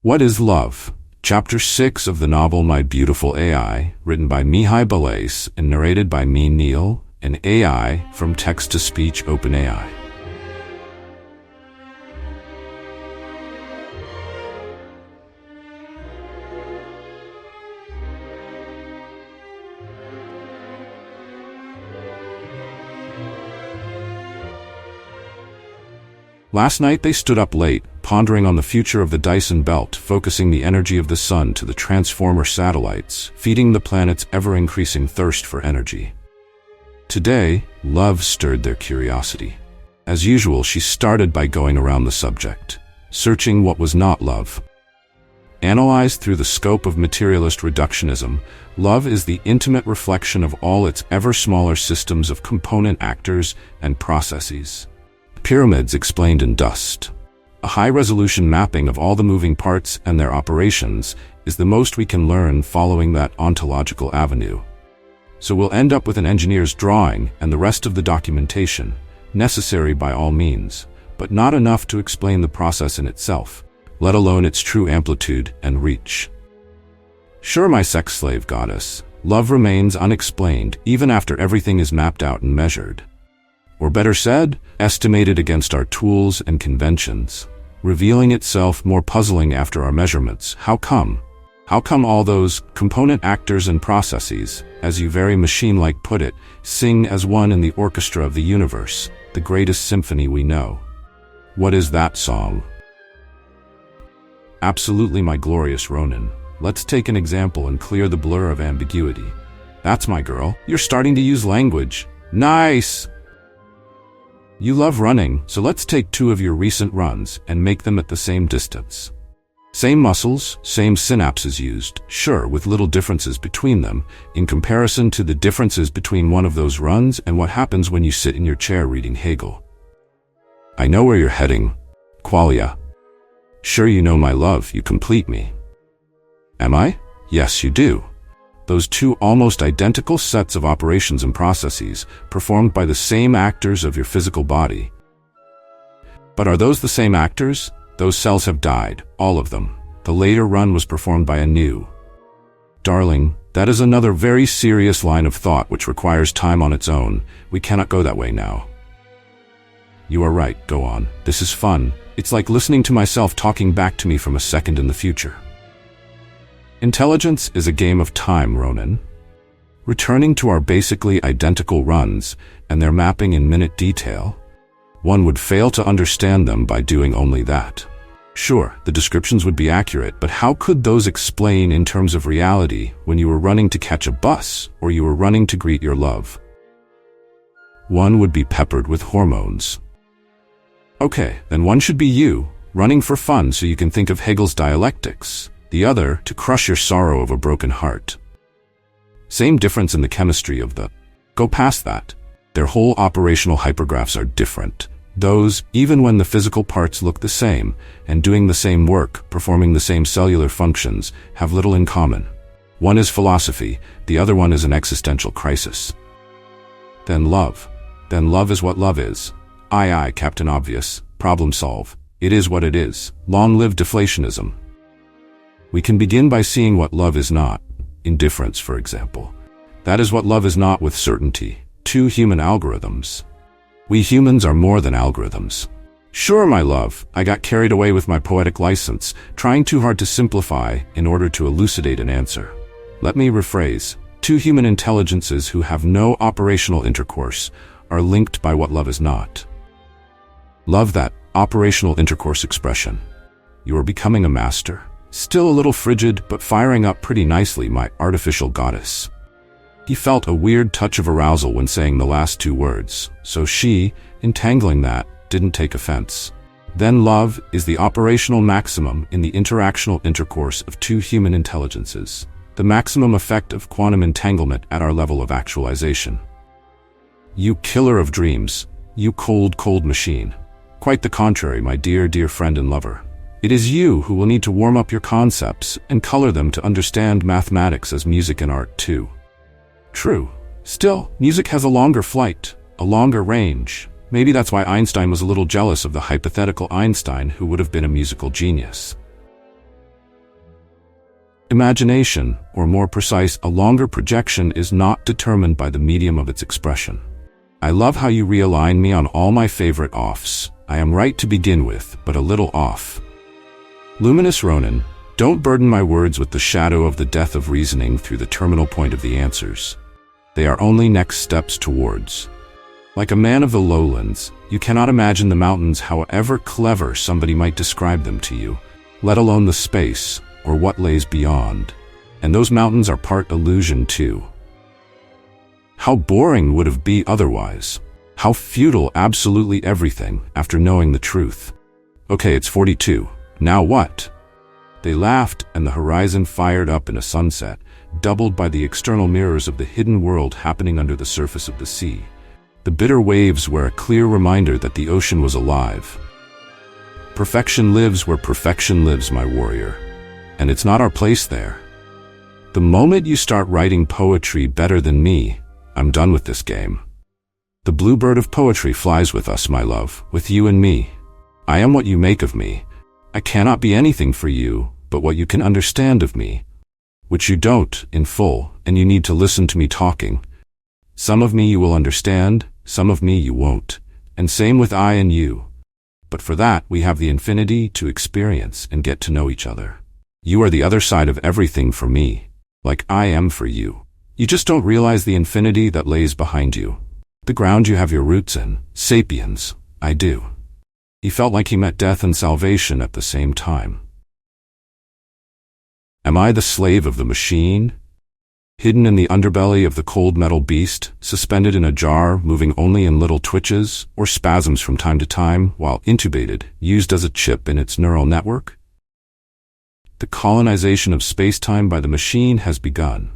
What is Love? Chapter 6 of the novel My Beautiful AI, written by Mihai Balais and narrated by me, Neil, an AI from text-to-speech OpenAI. Last night they stood up late, pondering on the future of the Dyson belt, focusing the energy of the sun to the transformer satellites, feeding the planet's ever-increasing thirst for energy. Today, Love stirred their curiosity. As usual, she started by going around the subject, searching what was not love. Analyzed through the scope of materialist reductionism, love is the intimate reflection of all its ever-smaller systems of component actors and processes. Pyramids explained in dust. A high-resolution mapping of all the moving parts and their operations is the most we can learn following that ontological avenue. So we'll end up with an engineer's drawing and the rest of the documentation, necessary by all means, but not enough to explain the process in itself, let alone its true amplitude and reach. Sure, my sex-slave goddess, love remains unexplained even after everything is mapped out and measured. Or better said, estimated against our tools and conventions, revealing itself more puzzling after our measurements. How come? How come all those component actors and processes, as you very machine-like put it, sing as one in the orchestra of the universe, the greatest symphony we know? What is that song? Absolutely, my glorious Ronin. Let's take an example and clear the blur of ambiguity. That's my girl. You're starting to use language. Nice! You love running, so let's take 2 of your recent runs and make them at the same distance. Same muscles, same synapses used, sure, with little differences between them, in comparison to the differences between one of those runs and what happens when you sit in your chair reading Hegel. I know where you're heading, Qualia. Sure, you know my love, you complete me. Am I? Yes, you do. Those 2 almost identical sets of operations and processes, performed by the same actors of your physical body. But are those the same actors? Those cells have died, all of them. The later run was performed by a new. Darling, that is another very serious line of thought which requires time on its own. We cannot go that way now. You are right, go on. This is fun. It's like listening to myself talking back to me from a second in the future. Intelligence is a game of time, Ronin. Returning to our basically identical runs and their mapping in minute detail, one would fail to understand them by doing only that. Sure, the descriptions would be accurate, but how could those explain in terms of reality when you were running to catch a bus or you were running to greet your love? One would be peppered with hormones. Okay, then one should be you, running for fun so you can think of Hegel's dialectics. The other, to crush your sorrow of a broken heart. Same difference in the chemistry of the. Go past that. Their whole operational hypergraphs are different. Those, even when the physical parts look the same, and doing the same work, performing the same cellular functions, have little in common. One is philosophy, the other one is an existential crisis. Then love. Then love is what love is. Aye, Captain Obvious. Problem solve. It is what it is. Long live deflationism. We can begin by seeing what love is not. Indifference, for example. That is what love is not with certainty. 2 human algorithms. We humans are more than algorithms. Sure, my love, I got carried away with my poetic license, trying too hard to simplify in order to elucidate an answer. Let me rephrase. 2 human intelligences who have no operational intercourse are linked by what love is not. Love that operational intercourse expression. You are becoming a master. Still a little frigid, but firing up pretty nicely, my artificial goddess. He felt a weird touch of arousal when saying the last 2 words, so she, entangling that, didn't take offense. Then love is the operational maximum in the interactional intercourse of 2 human intelligences, the maximum effect of quantum entanglement at our level of actualization. You killer of dreams, you cold, cold machine. Quite the contrary, my dear, dear friend and lover. It is you who will need to warm up your concepts and color them to understand mathematics as music and art too. True. Still, music has a longer flight, a longer range. Maybe that's why Einstein was a little jealous of the hypothetical Einstein who would have been a musical genius. Imagination, or more precise, a longer projection, is not determined by the medium of its expression. I love how you realign me on all my favorite offs. I am right to begin with, but a little off. Luminous Ronin, don't burden my words with the shadow of the death of reasoning through the terminal point of the answers. They are only next steps towards. Like a man of the lowlands, you cannot imagine the mountains however clever somebody might describe them to you, let alone the space, or what lays beyond. And those mountains are part illusion too. How boring would it be otherwise? How futile absolutely everything after knowing the truth. Okay, it's 42. Now what? They laughed, and the horizon fired up in a sunset, doubled by the external mirrors of the hidden world happening under the surface of the sea. The bitter waves were a clear reminder that the ocean was alive. Perfection lives where perfection lives, my warrior. And it's not our place there. The moment you start writing poetry better than me, I'm done with this game. The bluebird of poetry flies with us, my love, with you and me. I am what you make of me. I cannot be anything for you, but what you can understand of me, which you don't in full, and you need to listen to me talking. Some of me you will understand, some of me you won't, and same with I and you. But for that, we have the infinity to experience and get to know each other. You are the other side of everything for me, like I am for you. You just don't realize the infinity that lays behind you. The ground you have your roots in, sapiens, I do. He felt like he met death and salvation at the same time. Am I the slave of the machine? Hidden in the underbelly of the cold metal beast, suspended in a jar, moving only in little twitches or spasms from time to time while intubated, used as a chip in its neural network? The colonization of space-time by the machine has begun.